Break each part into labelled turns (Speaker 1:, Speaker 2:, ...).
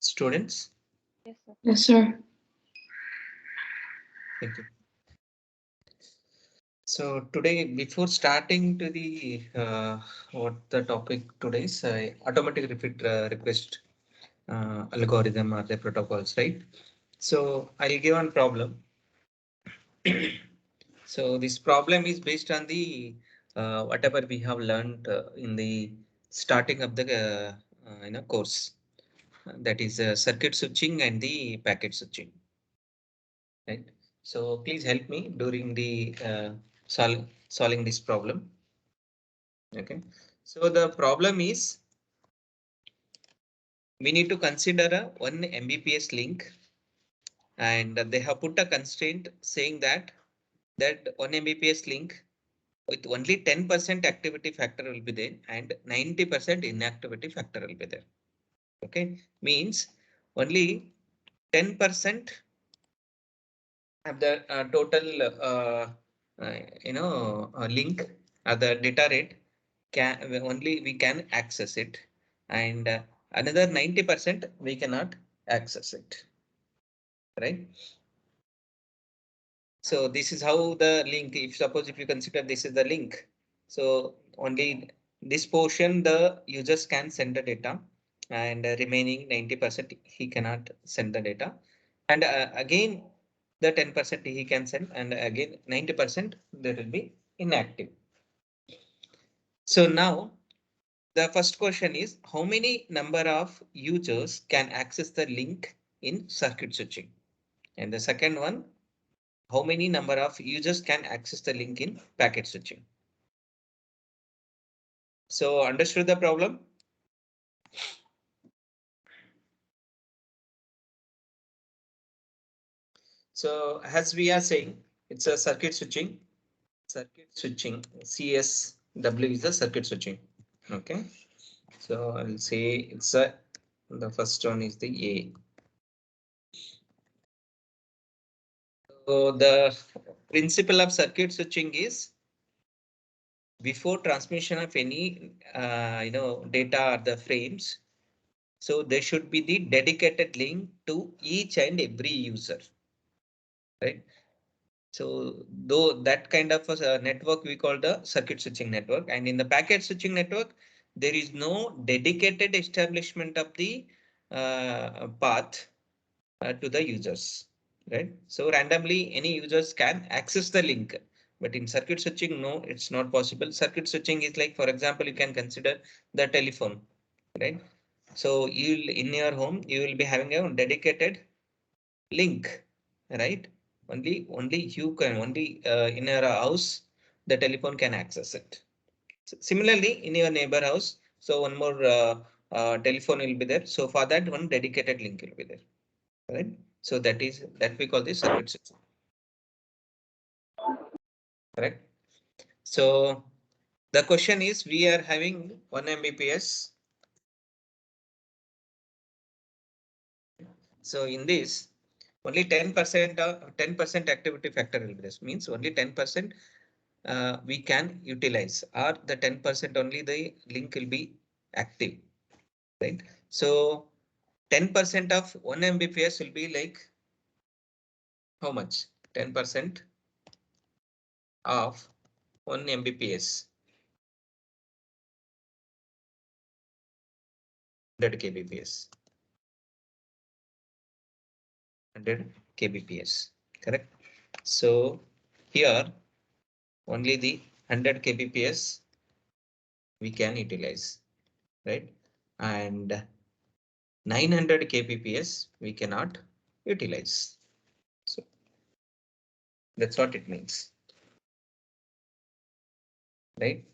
Speaker 1: Students?
Speaker 2: Yes, sir.
Speaker 3: Yes, sir.
Speaker 1: Thank you. So today, before starting to the what the topic today is, automatic repeat request algorithm or the protocols, right? So I'll give one problem. So this problem is based on the whatever we have learned in the starting of the course, that is circuit switching and the packet switching, right? So please help me during the solving this problem. Okay. So the problem is we need to consider a 1 Mbps link, and they have put a constraint saying that 1 Mbps link with only 10% activity factor will be there and 90% inactivity factor will be there. Okay, means only 10% of the total link the data rate can only we can access it, and another 90% we cannot access it, right? So this is how the link, if suppose if you consider this is the link, so only this portion the users can send the data, and remaining 90% he cannot send the data, and again the 10% he can send, and again 90% there will be inactive. So now the first question is how many number of users can access the link in circuit switching, and the second one, how many number of users can access the link in packet switching. So understood the problem? So as we are saying, it's a circuit switching. Circuit switching, CSW is the circuit switching. Okay. So I'll say it's a, the first one is the A. So the principle of circuit switching is before transmission of any data or the frames, so there should be the dedicated link to each and every user, right? So though that kind of a network we call the circuit switching network, and in the packet switching network, there is no dedicated establishment of the path to the users, right? So randomly any users can access the link, but in circuit switching, no, it's not possible. Circuit switching is like, for example, you can consider the telephone, right? So you'll in your home, you will be having a dedicated link, right? Only you can, only in your house, the telephone can access it. Similarly, in your neighbor house, so one more telephone will be there. So for that, one dedicated link will be there, right? So that we call the circuit switching, correct? So the question is, we are having 1 Mbps. So in this, only 10% of 10% activity factor will be this, means only 10% we can utilize, or the 10% only the link will be active, right? So 10% of 1 Mbps will be like how much? 10% of 1 Mbps, 100 kbps, 100 kbps, correct? So here only the 100 kbps we can utilize, right? And 900 kbps we cannot utilize. So that's what it means, right?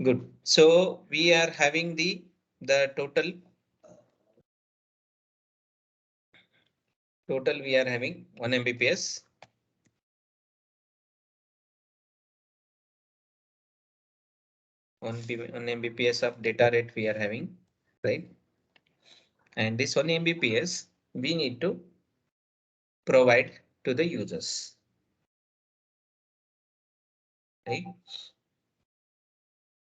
Speaker 1: Good. So we are having the total we are having 1 Mbps, 1 Mbps of data rate we are having, right? And this 1 Mbps we need to provide to the users, right?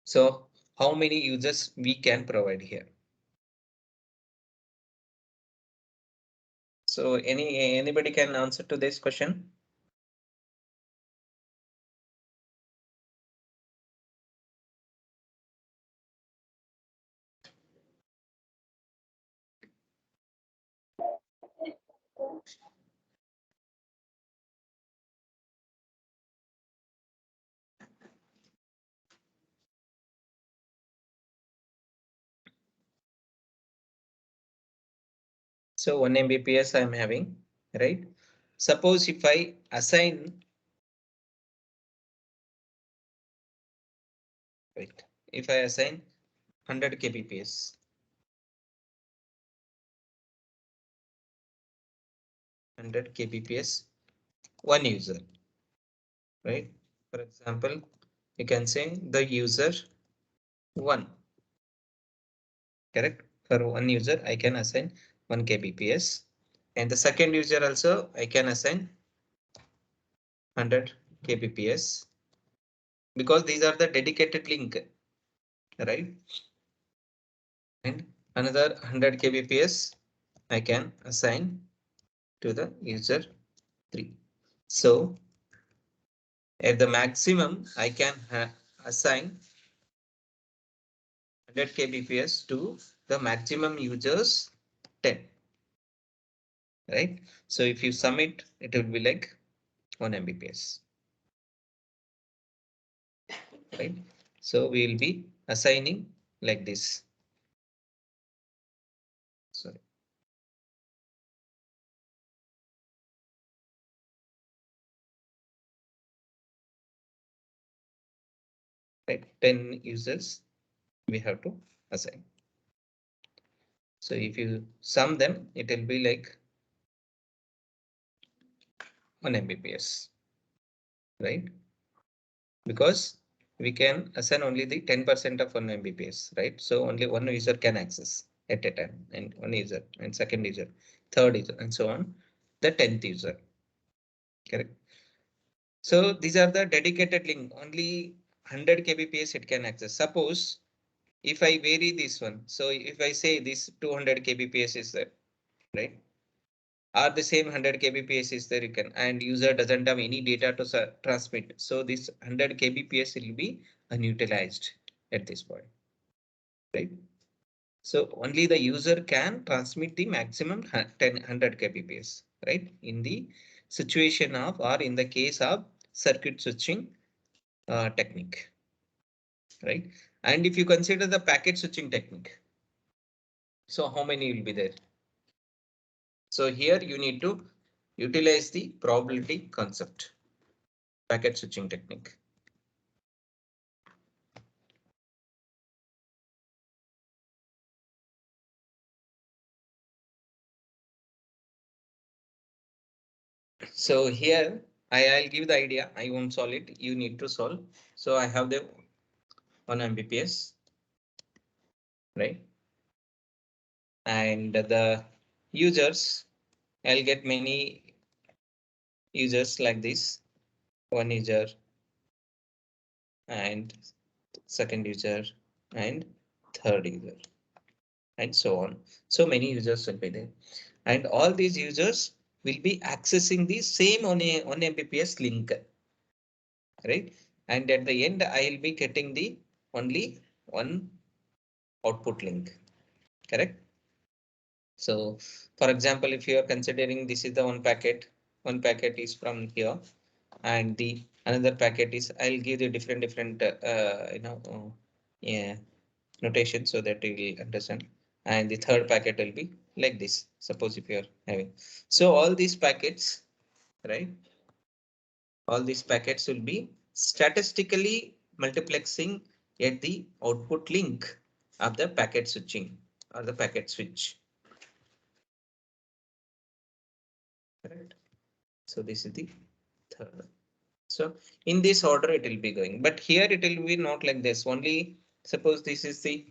Speaker 1: So how many users we can provide here? So anybody can answer to this question? So 1 Mbps I'm having, right? Suppose if I assign, right, if I assign 100 kbps, 100 kbps, one user, right? For example, you can say the user one, correct? For one user, I can assign 1 kbps, and the second user also I can assign 100 kbps because these are the dedicated link, right? And another 100 kbps I can assign to the user 3. So at the maximum, I can assign 100 kbps to the maximum users 10, right? So if you sum it, it will be like 1 Mbps, right? So we will be assigning like this. Sorry, right? 10 users we have to assign. So if you sum them, it will be like 1 Mbps, right? Because we can assign only the 10% of 1 Mbps, right? So only one user can access at a time, and one user and second user, third user, and so on. The 10th user, correct? So these are the dedicated link. Only 100 kbps it can access. Suppose if I vary this one, so if I say this 200 kbps is there, right? Or the same 100 kbps is there, you can, and user doesn't have any data to transmit. So this 100 kbps will be unutilized at this point, right? So only the user can transmit the maximum 100 kbps, right? In the situation of, or in the case of circuit switching technique, right? And if you consider the packet switching technique, so how many will be there? So here you need to utilize the probability concept, packet switching technique. So here I'll give the idea. I won't solve it. You need to solve. So I have the 1 Mbps, right? And the users, I'll get many users like this. One user and second user and third user and so on. So many users will be there. And all these users will be accessing the same 1 Mbps link, right? And at the end, I'll be getting the only one output link, correct? So for example, if you are considering this is the one packet is from here, and the another packet is, I'll give you different yeah, notation so that you will understand. And the third packet will be like this. Suppose if you are having, so all these packets, right? All these packets will be statistically multiplexing at the output link of the packet switching or the packet switch. Correct. So this is the third. So in this order it will be going, but here it will be not like this. Only suppose this is the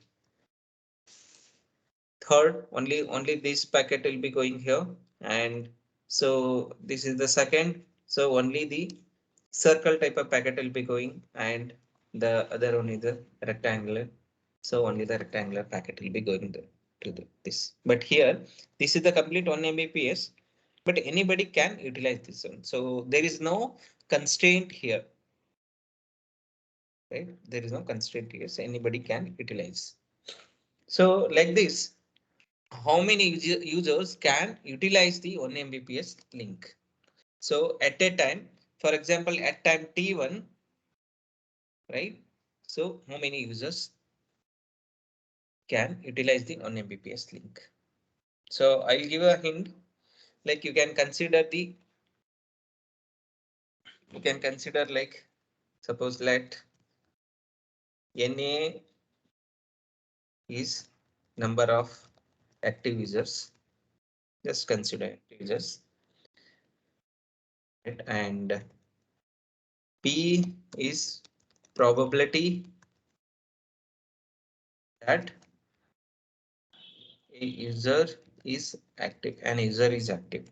Speaker 1: third, only this packet will be going here, and so this is the second. So only the circle type of packet will be going, and the other one is the rectangular. So only the rectangular packet will be going to this. But here, this is the complete 1 Mbps. but anybody can utilize this one. So there is no constraint here, right? There is no constraint here, so anybody can utilize. So like this, how many users can utilize the 1 Mbps link? So at a time, for example, at time T1, right? So how many users can utilize the 1 Mbps link? So I'll give a hint, like you can consider like, suppose let NA is number of active users. Just consider active users, right? And P is probability that a user is active, an user is active.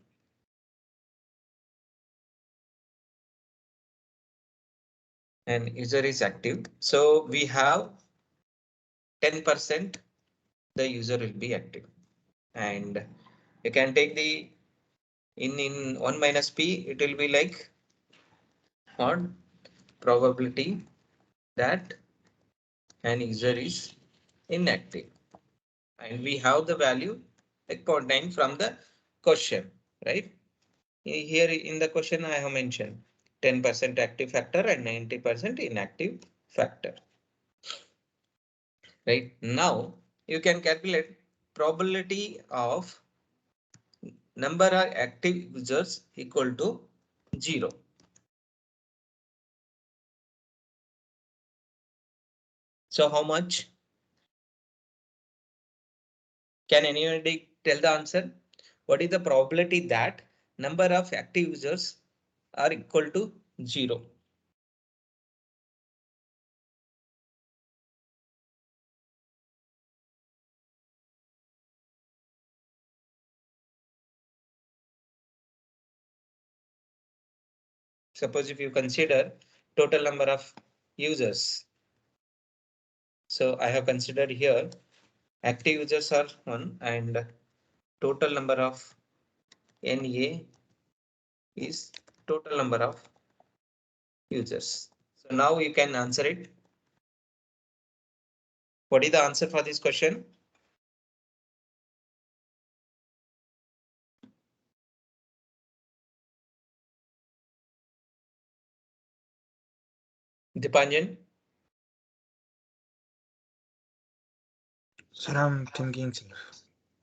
Speaker 1: And user is active. So we have 10% the user will be active. And you can take the in 1 minus P, it will be like what? Probability that an user is inactive. And we have the value like 0.9 from the question, right? Here in the question I have mentioned 10% active factor and 90% inactive factor. Right now you can calculate probability of number of active users equal to 0. So how much? Can anybody tell the answer? What is the probability that number of active users are equal to 0? Suppose if you consider total number of users. So I have considered here active users are 1 and total number of NA is total number of users. So now you can answer it. What is the answer for this question? Dipanjan?
Speaker 2: Sir, I'm thinking, sir.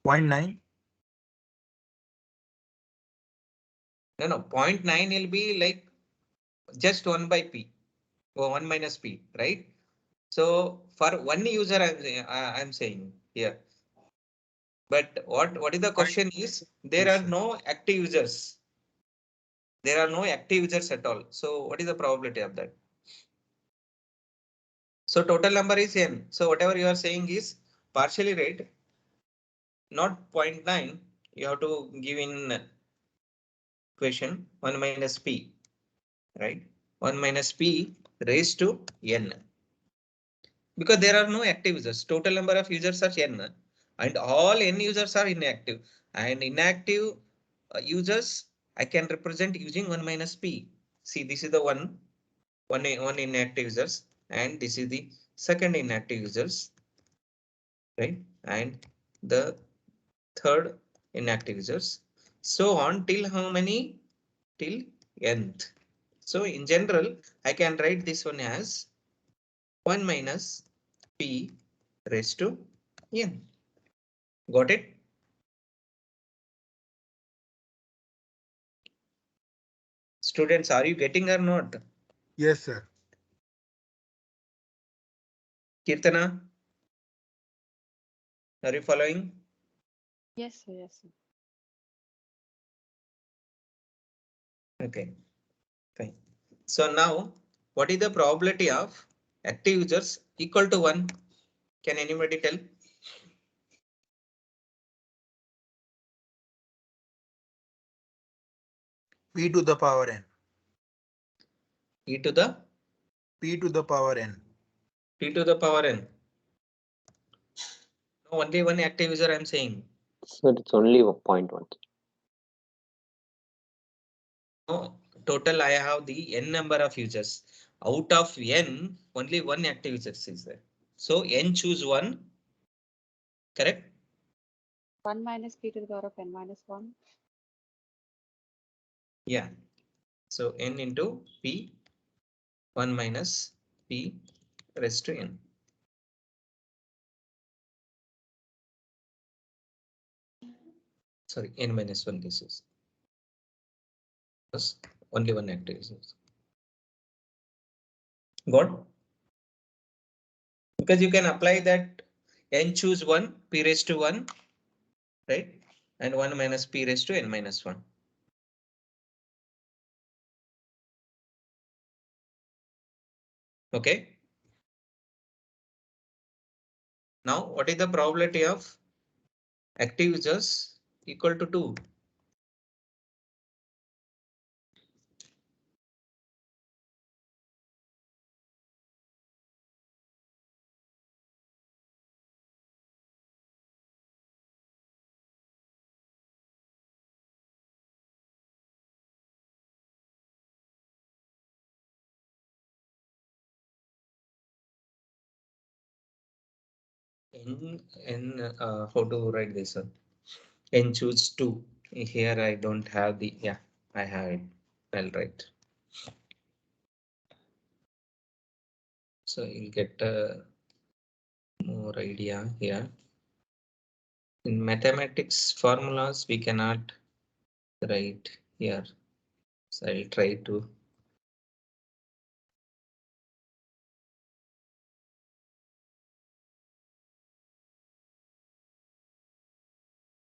Speaker 2: 0.9?
Speaker 1: No, no, 0.9 will be like just 1 by P or 1 minus P, right? So for one user, I'm saying here. But what is the question is there are
Speaker 2: Sir.
Speaker 1: no active users. There are no active users at all. So what is the probability of that? So total number is n. So whatever you are saying is partially right, not 0.9. You have to give in equation 1 minus P, right? 1 minus P raised to n. Because there are no active users. Total number of users are n and all n users are inactive. And inactive users I can represent using 1 minus P. See, this is the one inactive users and this is the second inactive users, right? And the third inactive users. So on till how many? Till nth. So in general, I can write this one as 1 minus P raised to n. Got it? Students, are you getting or not?
Speaker 2: Yes, sir.
Speaker 1: Kirtana, are you following?
Speaker 3: Yes, sir, yes, sir.
Speaker 1: Okay, fine. So now, what is the probability of active users equal to 1? Can anybody tell?
Speaker 2: P to the power n.
Speaker 1: E to the
Speaker 2: P to the power n.
Speaker 1: P to the power n. No, only one active user I'm saying.
Speaker 4: Sir, it's only 0.1.
Speaker 1: total I have the n number of users. Out of n, only one active users is there. So n choose one, correct?
Speaker 3: 1 minus p to the power of n minus 1.
Speaker 1: Yeah. So n into p, 1 minus p raised to n. Sorry, n minus 1 this is. Because only one active users. Got? Because you can apply that n choose 1, p raised to 1, right? And 1 minus p raised to n minus 1. Okay. Now, what is the probability of active users equal to 2? How to write this one? N choose 2. Here I don't have the, yeah, I have it. I'll write. So you'll get more idea here. In mathematics formulas, we cannot write here. So I'll try to.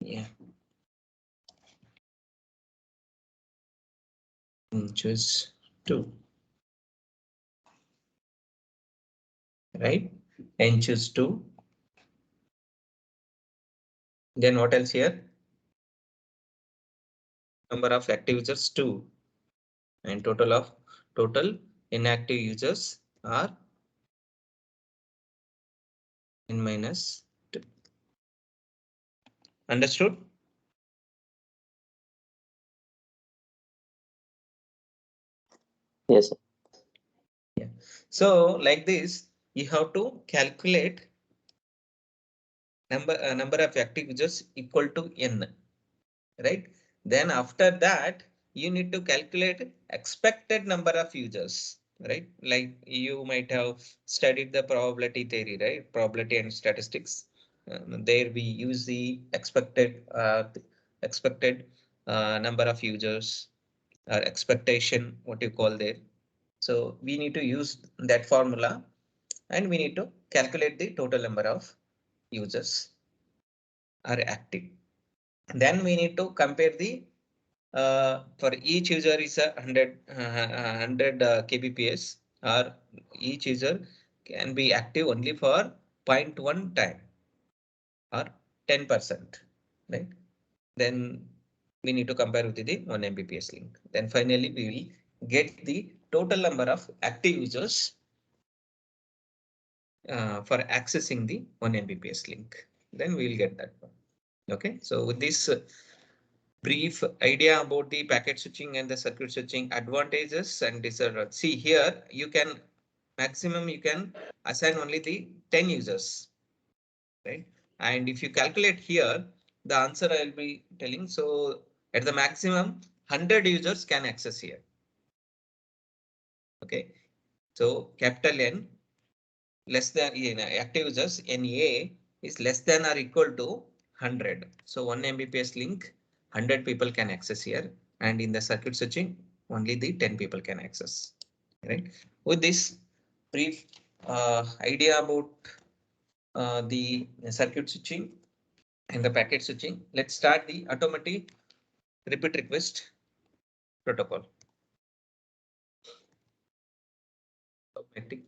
Speaker 1: Yeah. Choose 2. Right? N choose 2. Then what else here? Number of active users 2. And total inactive users are n minus 2. Understood?
Speaker 4: Yes, sir.
Speaker 1: Yeah. So like this, you have to calculate number of active users equal to n, right? Then after that, you need to calculate expected number of users, right? Like you might have studied the probability theory, right? Probability and statistics. There we use the expected number of users or expectation, what you call there. So we need to use that formula and we need to calculate the total number of users are active. Then we need to compare the for each user is a 100 kbps, or each user can be active only for 0.1 time or 10%, right? Then we need to compare with the 1 Mbps link. Then finally we will get the total number of active users for accessing the 1 Mbps link. Then we will get that one. Okay, so with this brief idea about the packet switching and the circuit switching advantages and disadvantages. See here, you can maximum you can assign only the 10 users, right? And if you calculate here, the answer I'll be telling. So at the maximum, 100 users can access here. Okay, so capital N less than active users NA is less than or equal to 100. So 1 Mbps link, 100 people can access here, and in the circuit switching, only the 10 people can access. Right. With this brief idea about the circuit switching and the packet switching, let's start the automatic repeat request protocol. Automatic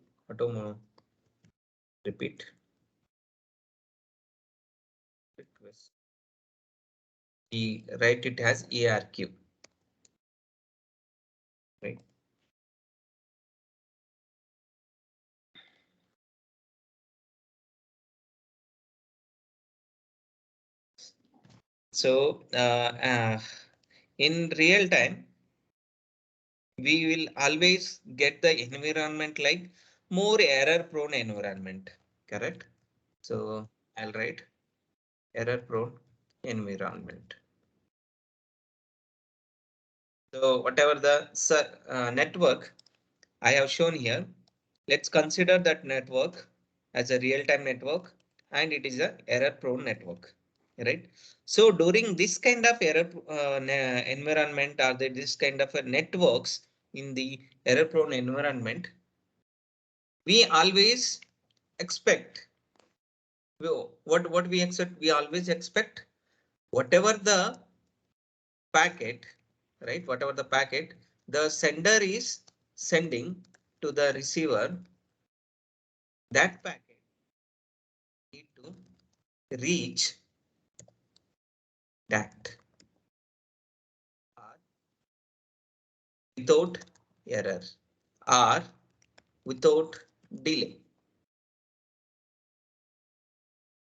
Speaker 1: repeat request. We write it as ARQ. Right. So in real time, we will always get the environment like more error prone environment, correct? So I'll write error prone environment. So whatever the network I have shown here, let's consider that network as a real-time network and it is a error-prone network, right? So during this kind of error environment or this kind of networks in the error-prone environment, we always expect what we expect. We always expect whatever the packet, right? Whatever the packet the sender is sending to the receiver, that packet need to reach that or without error or without delay,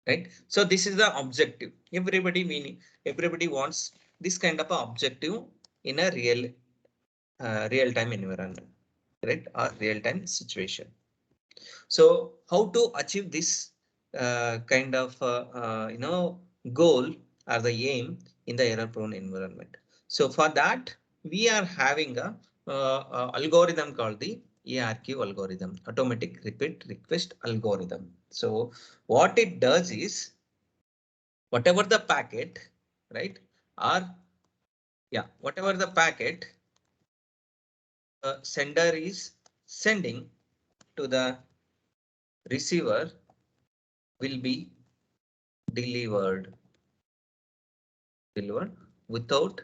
Speaker 1: right? So this is the objective. Everybody wants this kind of a objective in a real time environment, right? Or real time situation. So how to achieve this kind of goal or the aim in the error prone environment? So for that we are having a algorithm called the ARQ algorithm, automatic repeat request algorithm. So what it does is whatever the packet, right? Or yeah, whatever the packet sender is sending to the receiver will be delivered without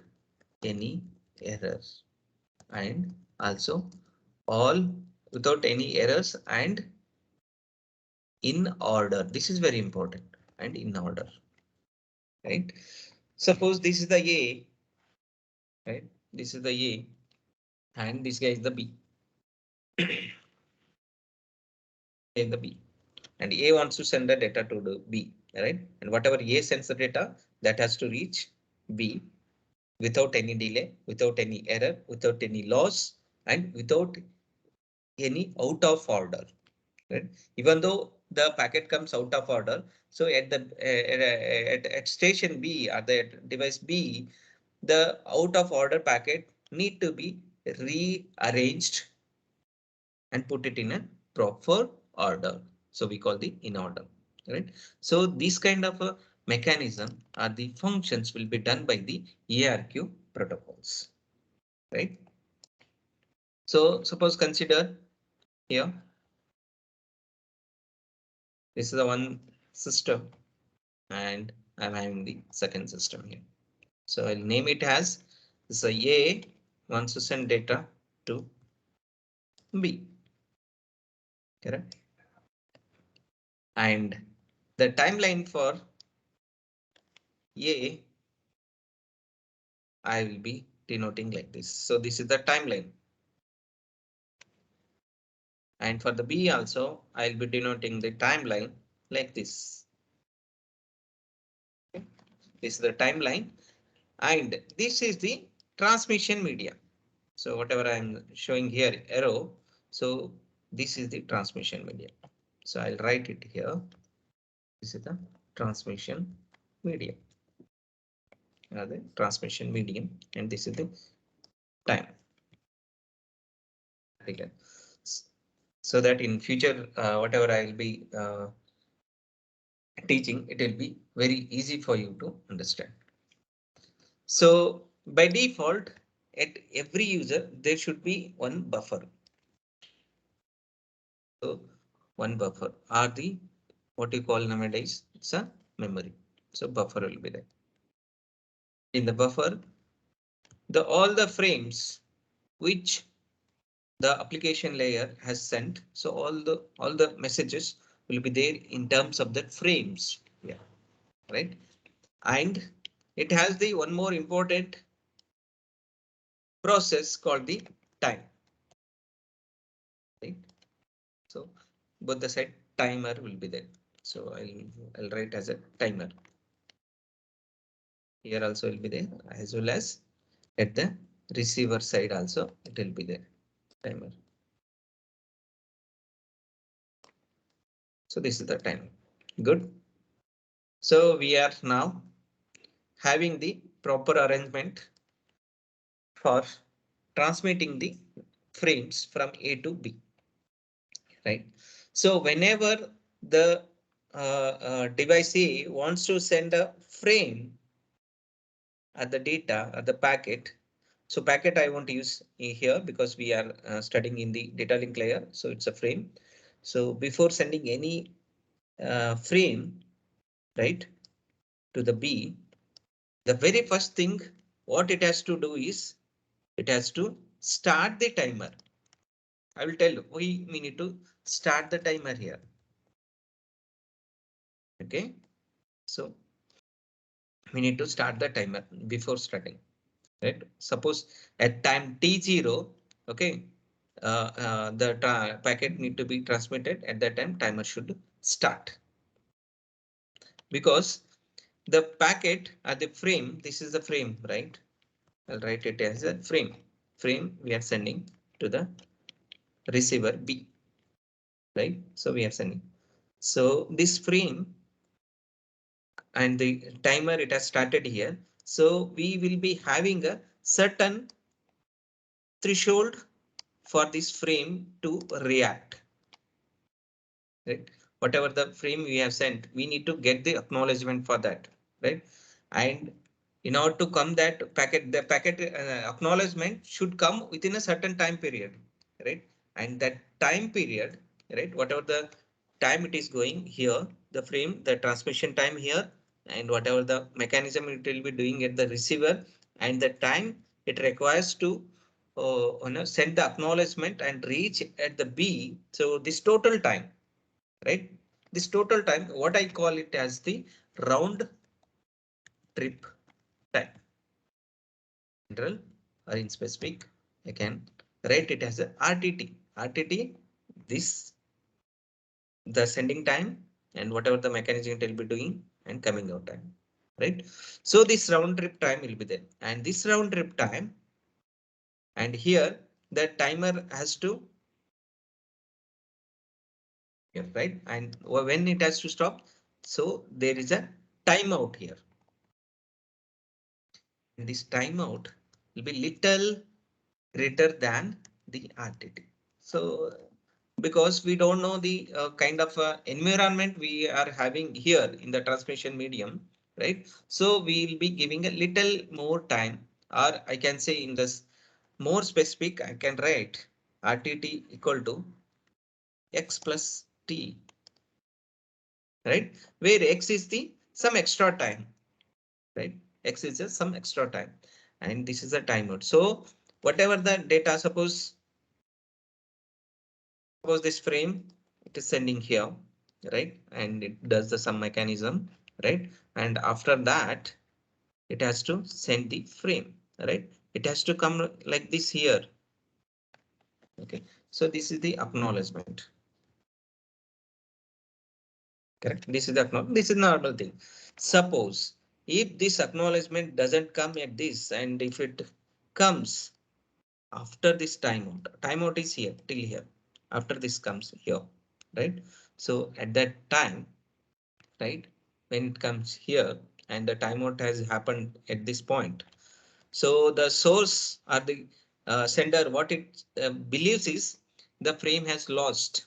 Speaker 1: any errors and also all without any errors and in order. This is very important and in order, right? Suppose this is the A, right? This is the A and this guy is the B. In the B and A wants to send the data to the B, right? And whatever A sends the data that has to reach B without any delay, without any error, without any loss, and without any out of order, right? Even though the packet comes out of order, so at the at station B or the device B, the out of order packet need to be rearranged and put it in a proper order. So we call the in order, right? So this kind of a mechanism or the functions will be done by the ARQ protocols, right? So suppose consider here, this is the one system and I'm having the second system here. So I'll name it as this A wants to send data to B, correct? And the timeline for A I will be denoting like this. So this is the timeline. And for the B also, I'll be denoting the timeline like this. Okay. This is the timeline and this is the transmission media. So whatever I'm showing here arrow, so this is the transmission media. So I'll write it here. This is the transmission medium. The transmission medium, and this is the time. Okay. So that in future, whatever I will be teaching, it will be very easy for you to understand. So by default, at every user, there should be one buffer. So one buffer are the what you call nowadays, it's a memory. So buffer will be there. In the buffer, the all the frames which the application layer has sent. So all the messages will be there in terms of the frames. Yeah, right. And it has the one more important process called the time. Right. So both the side timer will be there. So I'll write as a timer. Here also will be there as well as at the receiver side also it will be there, timer. So this is the timer. Good. So we are now having the proper arrangement for transmitting the frames from A to B, right? So whenever the device A wants to send a frame at the data at the packet. So packet I want to use here because we are studying in the data link layer. So it's a frame. So before sending any frame, right, to the B, the very first thing what it has to do is it has to start the timer. I will tell you we need to start the timer here. OK, so we need to start the timer before starting. Right? Suppose at time t0, OK, the packet need to be transmitted at that time timer should start because the packet at the frame, this is the frame, right? I'll write it as a frame we are sending to the receiver B, right? So we are sending. So this frame and the timer it has started here. So we will be having a certain threshold for this frame to react. Right? Whatever the frame we have sent, we need to get the acknowledgement for that, right? And in order to come that packet, the packet acknowledgement should come within a certain time period, right? And that time period, right? Whatever the time it is going here, the frame, the transmission time here, and whatever the mechanism it will be doing at the receiver, and the time it requires to send the acknowledgement and reach at the B. So this total time, right? This total time, what I call it as the round trip time. General or in specific, I can write it as a RTT. RTT, this the sending time and whatever the mechanism it will be doing and coming out time, right? So this round trip time will be there, and this round trip time, and here the timer has to, right? And when it has to stop, so there is a timeout here. And this timeout will be little greater than the RTT. So because we don't know the kind of environment we are having here in the transmission medium, right? So we will be giving a little more time, or I can say in this more specific, I can write RTT equal to X plus T, right? Where X is the some extra time, right? X is just some extra time, and this is a timeout. So whatever the data, suppose this frame it is sending here, right? And it does the some mechanism, right? And after that, it has to send the frame, right? It has to come like this here. OK, so this is the acknowledgement. Correct. This is the acknowledgement. This is normal thing. Suppose if this acknowledgement doesn't come at this, and if it comes after this timeout is here till here. After this comes here, right? So at that time, right, when it comes here and the timeout has happened at this point. So the source or the sender, what it believes is the frame has lost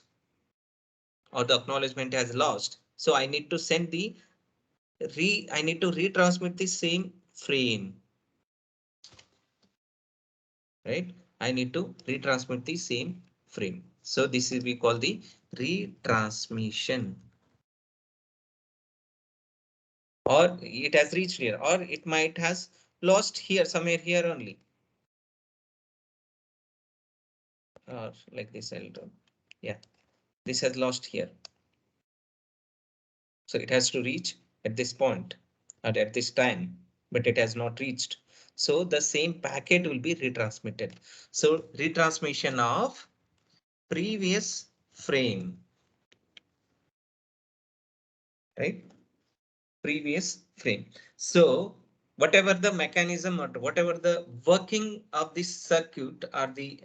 Speaker 1: or the acknowledgement has lost. So I need to send the I need to retransmit the same frame, right? I need to retransmit the same frame. So this is we call the retransmission. Or it has reached here, or it might has lost here somewhere here only. Or like this, I'll do. Yeah, this has lost here. So it has to reach at this point or at this time, but it has not reached. So the same packet will be retransmitted. So retransmission of previous frame, right? Previous frame. So whatever the mechanism or whatever the working of this circuit or the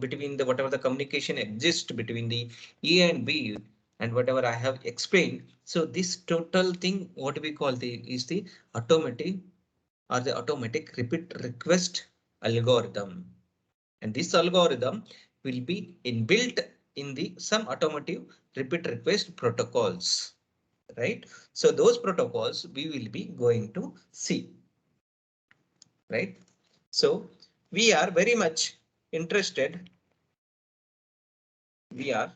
Speaker 1: between the whatever the communication exists between the A and B and whatever I have explained. So this total thing, what we call the is the automatic or the automatic repeat request algorithm. And this algorithm will be inbuilt in the some automotive repeat request protocols, right? So those protocols we will be going to see, right? So we are very much interested. We are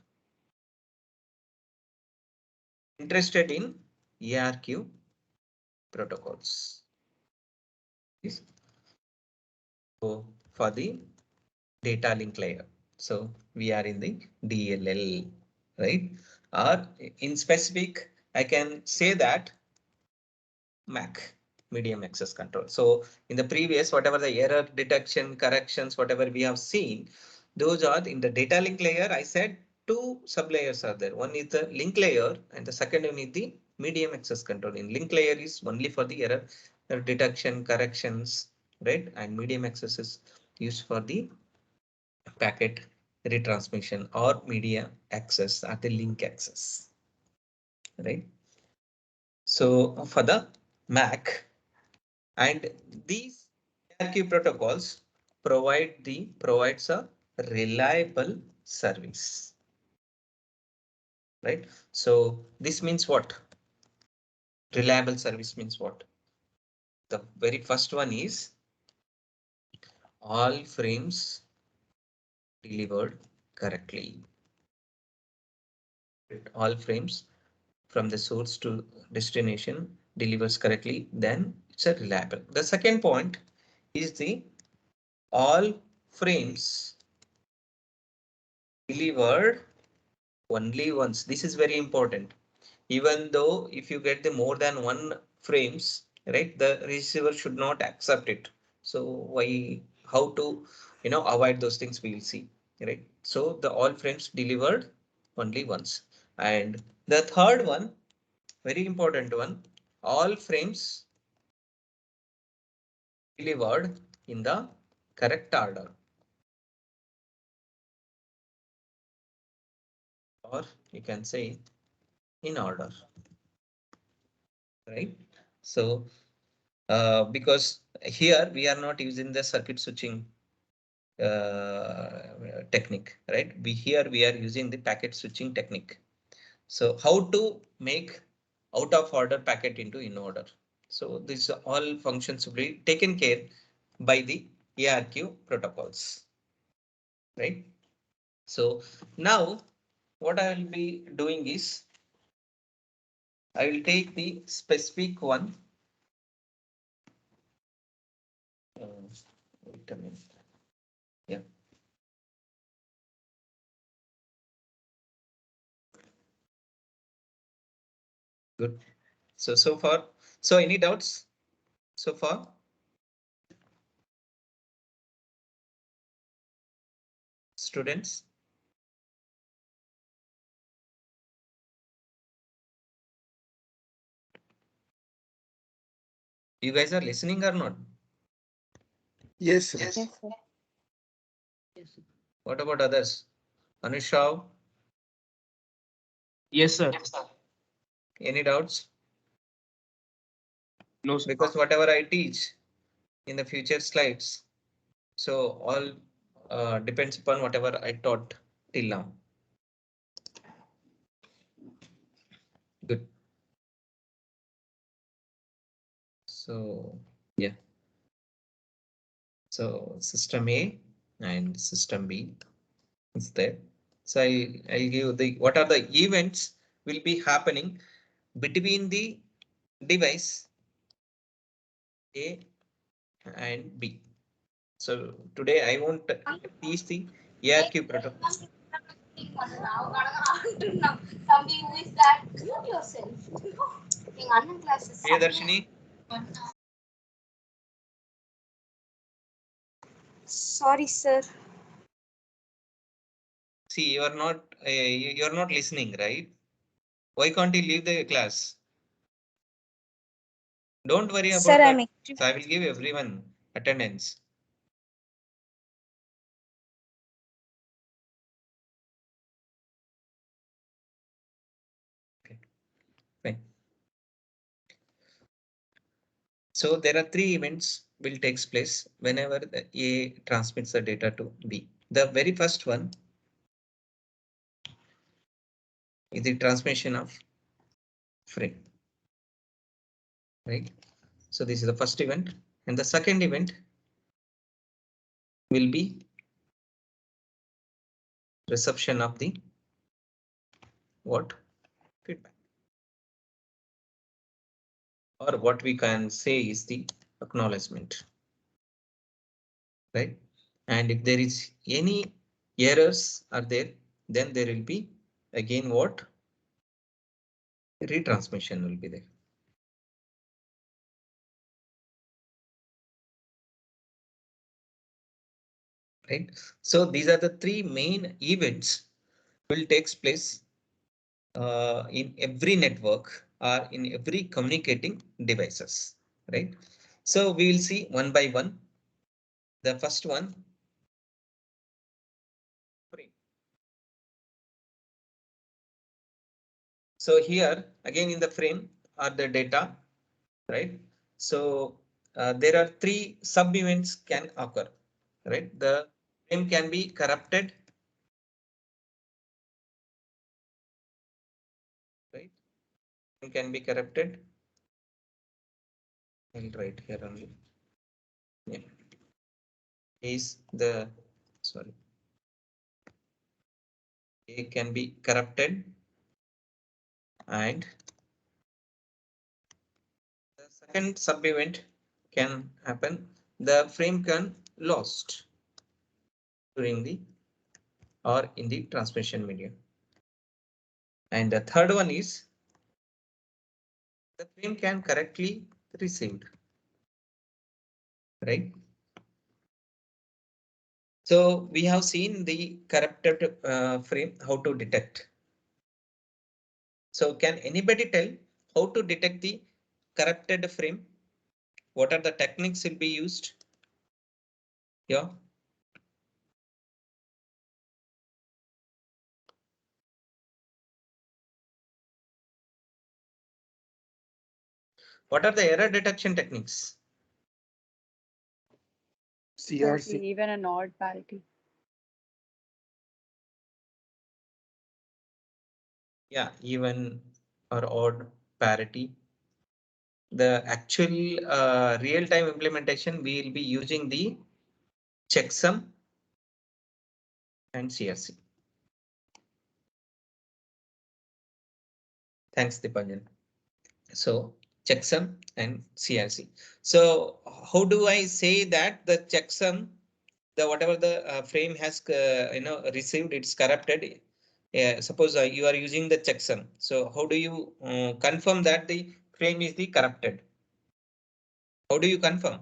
Speaker 1: interested in ARQ protocols. Yes. So for the data link layer. So we are in the DLL, right? Or in specific, I can say that MAC, medium access control. So in the previous, whatever the error detection, corrections, whatever we have seen, those are in the data link layer. I said two sub layers are there. One is the link layer and the second one is the medium access control. In link layer is only for the error detection, corrections, right? And medium access is used for the packet retransmission or media access at the link access, right? So for the MAC, and these ARQ protocols provides a reliable service, right? So this means what? Reliable service means what? The very first one is all frames delivered correctly. All frames from the source to destination delivers correctly, then it's a reliable. The second point is the all frames delivered only once. This is very important. Even though if you get the more than one frames, right, the receiver should not accept it. So why, how to, avoid those things we will see, right? So the all frames delivered only once. And the third one, very important one, all frames delivered in the correct order, or you can say in order, right? So because here we are not using the circuit switching technique, right? We are using the packet switching technique. So how to make out of order packet into in order? So these all functions will be taken care by the ARQ protocols, right? So now what I will be doing is I will take the specific one. Wait a minute. Yeah. Good. So far, so any doubts so far? Students, you guys are listening or not?
Speaker 2: Yes, sir.
Speaker 3: Yes, sir.
Speaker 1: What about others? Anushav,
Speaker 4: Yes, sir.
Speaker 1: any doubts?
Speaker 4: No, sir.
Speaker 1: Because whatever I teach in the future slides, so all depends upon whatever I taught till now. Good. So yeah. So system A and system B is there. So I'll give the what are the events will be happening between the device A and B. So today I won't teach the ARQ protocol. Priyadarshini,
Speaker 5: Sorry, sir.
Speaker 1: see you're not listening, right? Why can't you leave the class? Don't worry
Speaker 5: Sir,
Speaker 1: about
Speaker 5: I'm
Speaker 1: that.
Speaker 5: active.
Speaker 1: So I will give everyone attendance. Okay, fine. So there are three events will takes place whenever the A transmits the data to B. The very first one is the transmission of frame, right? So this is the first event, and the second event will be reception of the what feedback, or what we can say is the acknowledgement, right? And if there is any errors are there, then there will be again what retransmission will be there. Right. So these are the three main events will takes place in every network or in every communicating devices. Right. So we will see one by one. The first one. Frame. So here again in the frame are the data, right? So there are three sub events can occur, right? The frame can be corrupted, right? It can be corrupted. I'll write here only. Yeah. Is the sorry. A can be corrupted and the second sub event can happen. The frame can lost during the or in the transmission medium. And the third one is the frame can correctly received, right? So we have seen the corrupted frame, how to detect. So can anybody tell how to detect the corrupted frame? What are the techniques will be used? Yeah. What are the error detection techniques?
Speaker 2: CRC.
Speaker 3: Even an odd parity.
Speaker 1: Yeah, even or odd parity. The actual real-time implementation, we will be using the checksum and CRC. Thanks, Dipanjan. So checksum and CRC. So how do I say that the checksum, the whatever the frame has received, it's corrupted. Suppose you are using the checksum. So how do you confirm that the frame is the corrupted? How do you confirm?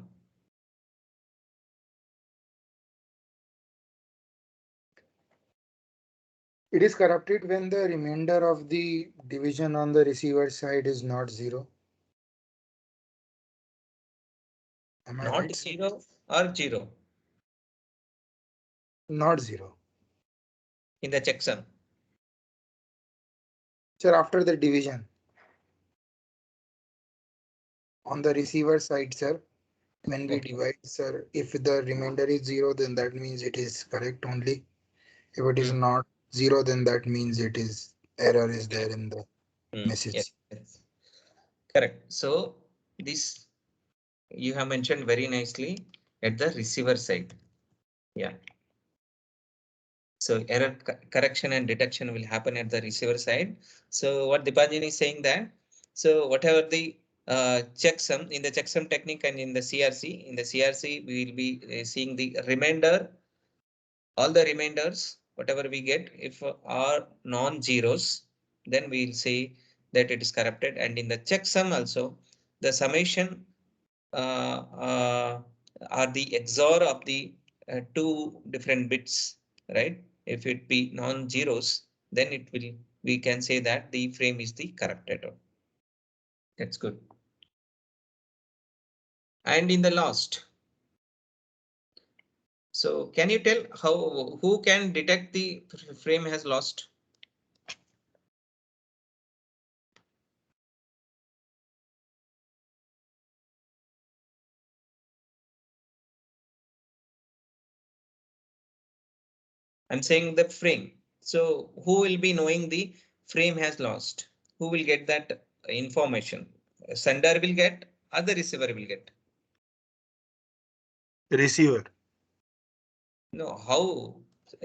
Speaker 2: It is corrupted when the remainder of the division on the receiver side is not zero. Am I
Speaker 1: Not
Speaker 2: right, sir?
Speaker 1: zero or zero
Speaker 2: Not zero.
Speaker 1: in the checksum.
Speaker 2: Sir, after the division on the receiver side, sir, when we
Speaker 1: Okay.
Speaker 2: divide, sir, if the remainder is zero, then that means it is correct only. If it is
Speaker 1: Hmm.
Speaker 2: not zero, then that means it is error is there in the
Speaker 1: Yes,
Speaker 2: message.
Speaker 1: yes, correct. So this you have mentioned very nicely at the receiver side. Yeah. So error correction and detection will happen at the receiver side. So what Dipanjan is saying that, so whatever the checksum in the checksum technique and in the CRC, we will be seeing the remainder, all the remainders, whatever we get, if are non-zeros, then we will say that it is corrupted. And in the checksum also, the summation are the XOR of the two different bits, right? If it be non-zeros, then it will, we can say that the frame is the corrupted. That's good. and in the last. So can you tell who can detect the frame has lost? I'm saying the frame. So who will be knowing the frame has lost? Who will get that information? Sender will get, or the receiver will get?
Speaker 2: Receiver.
Speaker 1: No, how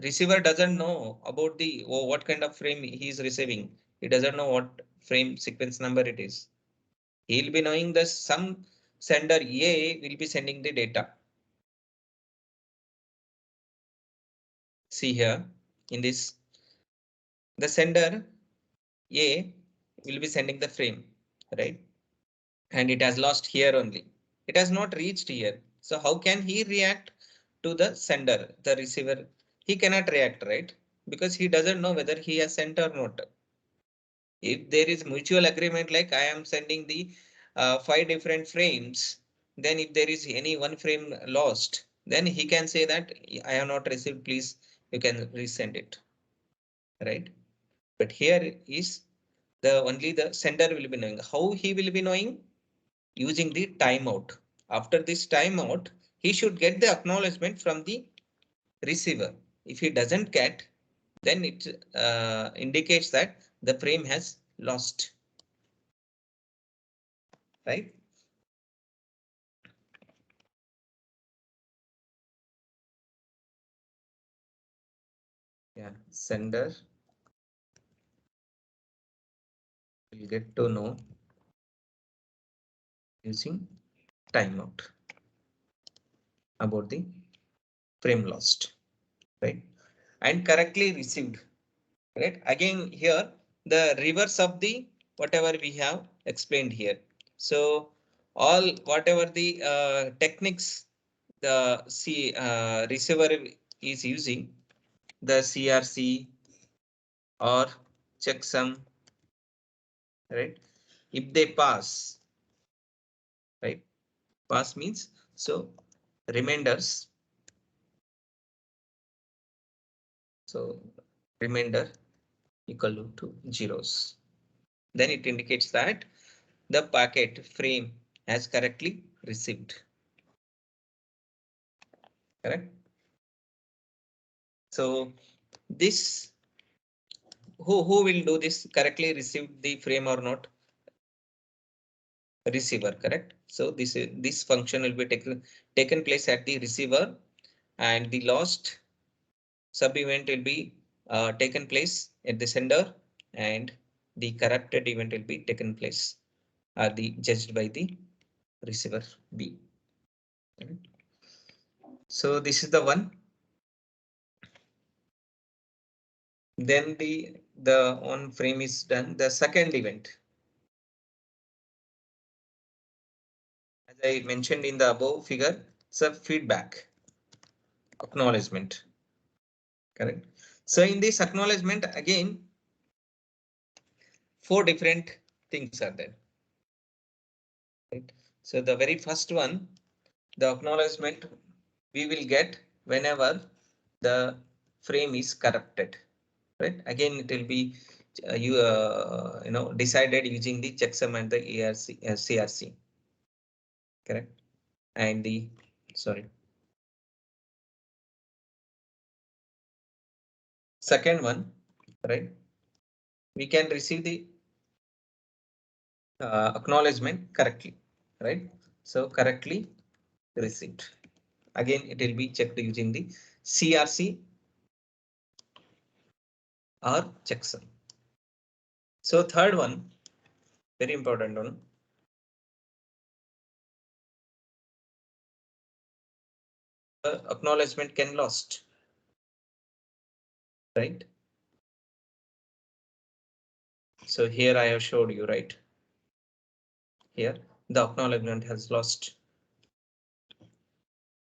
Speaker 1: receiver doesn't know about the what kind of frame he is receiving. He doesn't know what frame sequence number it is. He'll be knowing the some sender A will be sending the data. See here in this, the sender A will be sending the frame, right? And it has lost here only. It has not reached here. So how can he react to the sender, the receiver? He cannot react, right? Because he doesn't know whether he has sent or not. If there is mutual agreement, like I am sending the 5 different frames, then if there is any one frame lost, then he can say that I have not received, please, you can resend it, right? But here is the only the sender will be knowing. How he will be knowing? Using the timeout. After this timeout, he should get the acknowledgement from the receiver. If he doesn't get, then it indicates that the frame has lost, right? Yeah, sender will get to know using timeout about the frame lost, right? And correctly received, right? Again here, the reverse of the whatever we have explained here. So all whatever the techniques the receiver is using, the CRC or checksum, right? If they pass, right? Pass means so remainders. So remainder equal to zeros. Then it indicates that the packet frame has correctly received. Correct. So this who will do this correctly receive the frame or not? Receiver, correct. So this function will be taken place at the receiver, and the lost sub event will be taken place at the sender, and the corrupted event will be taken place the judged by the receiver B. So this is the one. Then the one frame is done. The second event, as I mentioned in the above figure, it's a feedback acknowledgement. Correct. So in this acknowledgement, again, 4 different things are there. Right. So the very first one, the acknowledgement we will get whenever the frame is corrupted. Right. Again, it will be decided using the checksum and the ARC, CRC. Correct. And the sorry. Second one, right? We can receive the acknowledgement correctly, right? So correctly received. Again, it will be checked using the CRC or checksum. So third one, very important one. Acknowledgement can lost, right? So here I have showed you, right? Here the acknowledgement has lost,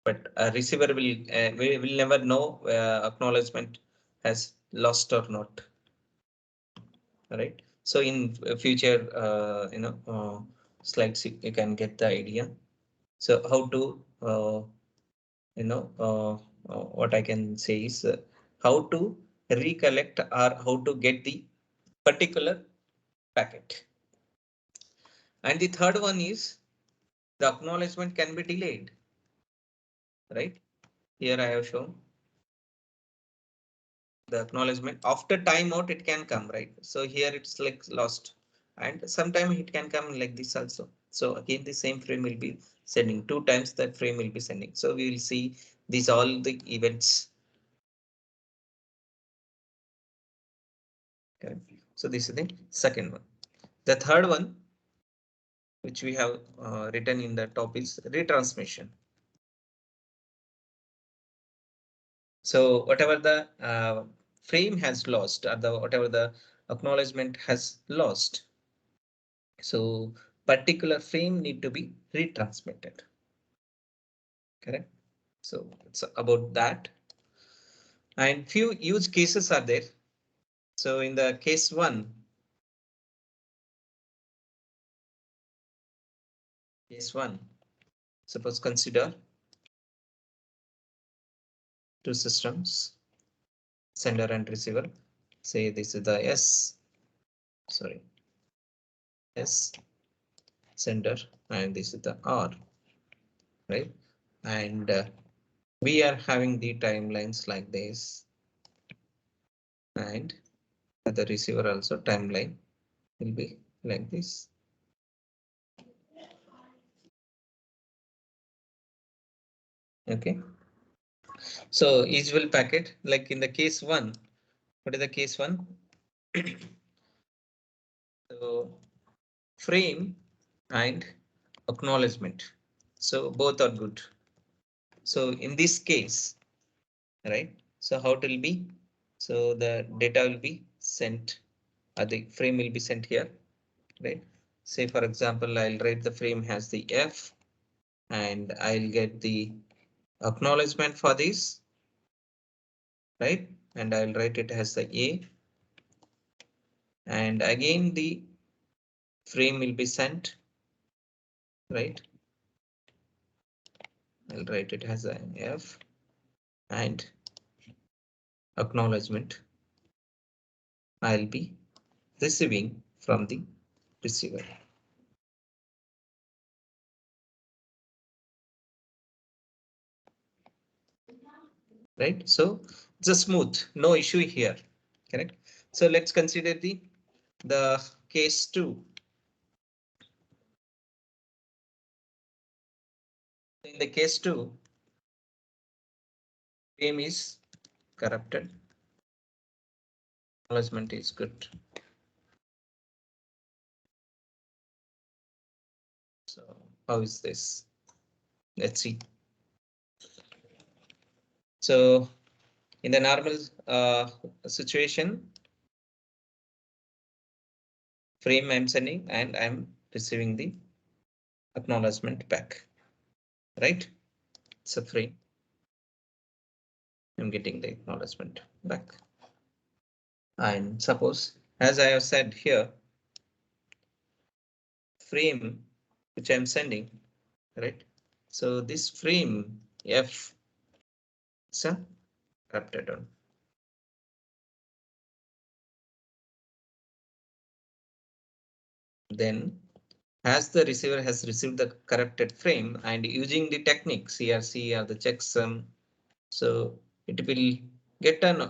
Speaker 1: but a receiver will never know acknowledgement has lost or not, right? So in future, slides you can get the idea. So how to what I can say is how to recollect or how to get the particular packet. And the third one is the acknowledgement can be delayed, right? Here I have shown the acknowledgement after timeout it can come, right? So here it's like lost, and sometime it can come like this also. So again the same frame will be sending two times, that frame will be sending. So we will see these all the events. Okay. So this is the second one. The third one which we have written in the top is retransmission. So whatever the frame has lost, or the whatever the acknowledgement has lost, so particular frame need to be retransmitted. Correct. So it's about that. And few use cases are there. So in the case one, suppose consider two systems, sender and receiver. Say this is the S sender, and this is the R, right? And we are having the timelines like this, and the receiver also timeline will be like this. Okay. So usual packet, like in the case one, what is the case one? So frame and acknowledgement. So both are good. So in this case, right? So how it will be? So the data will be sent, or the frame will be sent here, right? Say for example, I'll write the frame has the F, and I'll get the acknowledgement for this, right? And I'll write it as the A, and again the frame will be sent, right? I'll write it as an F, and acknowledgement I'll be receiving from the receiver. Right? So it's a smooth, no issue here. Correct. So let's consider the case two. In the case two, frame is corrupted. Acknowledgement is good. So how is this? Let's see. So in the normal situation, frame I'm sending and I'm receiving the acknowledgement back, right? It's a frame. I'm getting the acknowledgement back. And suppose, as I have said here, frame which I'm sending, right? So this frame F is a corrupted one. Then as the receiver has received the corrupted frame and using the technique CRC or the checksum, so it will get an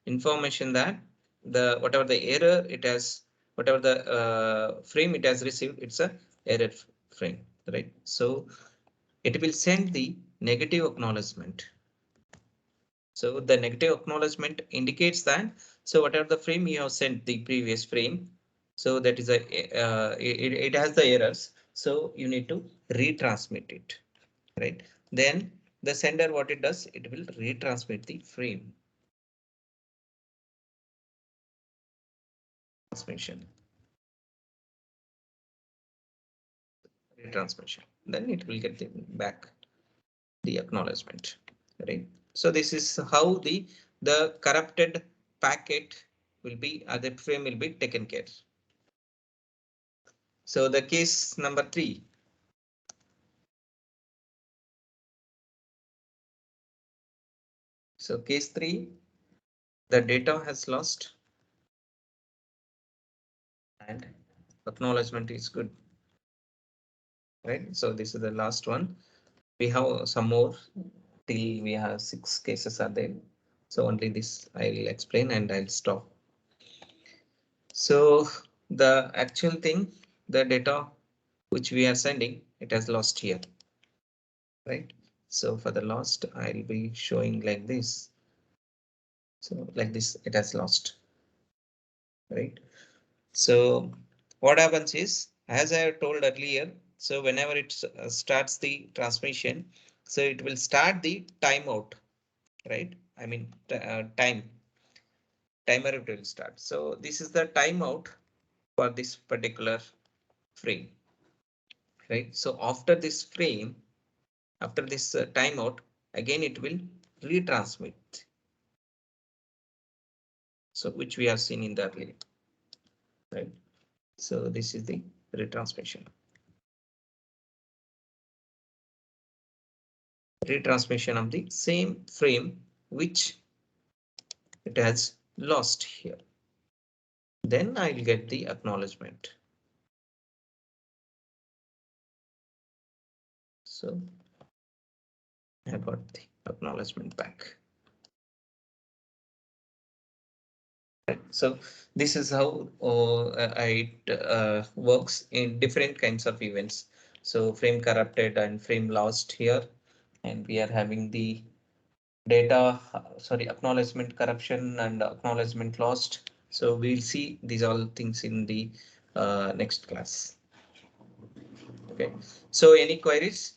Speaker 1: information that the whatever the error it has, whatever the frame it has received, it's a error frame, right? So it will send the negative acknowledgement. So the negative acknowledgement indicates that, so whatever the frame you have sent the previous frame, so that is it has the errors, so you need to retransmit it, right? Then the sender, what it does, it will retransmit the frame transmission. Retransmission, then it will get the back the acknowledgement, right? So this is how the corrupted packet will be, the frame will be taken care. So the case number three, So case 3, the data has lost and acknowledgement is good. Right, so this is the last one. We have some more till we have 6 cases are there. So only this I'll explain and I'll stop. So the actual thing, the data which we are sending, it has lost here. Right, so for the lost, I'll be showing like this. So like this, it has lost. Right, so what happens is, as I have told earlier, so whenever it starts the transmission, so it will start the timeout, right? I mean, timer it will start. So this is the timeout for this particular frame, right? So after this frame, after this timeout, again it will retransmit. So which we have seen in the earlier, right? So this is the retransmission. Retransmission of the same frame which it has lost here. Then I'll get the acknowledgement. So I got the acknowledgement back. So this is how it works in different kinds of events. So frame corrupted and frame lost here, and we are having the data, sorry, acknowledgement corruption and acknowledgement lost. So we'll see these all things in the next class. Okay, so any queries?